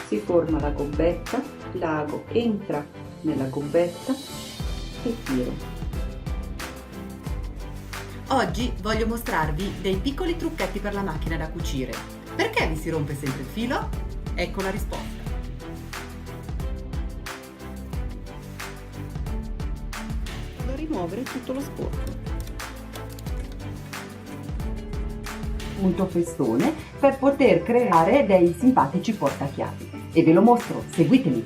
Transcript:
Si forma la gobbetta, l'ago entra nella gobbetta e tiro. Oggi voglio mostrarvi dei piccoli trucchetti per la macchina da cucire. Perché vi si rompe sempre il filo? Ecco la risposta. Da rimuovere tutto lo sporco. Punto festone per poter creare dei simpatici portachiavi. E ve lo mostro, seguitemi!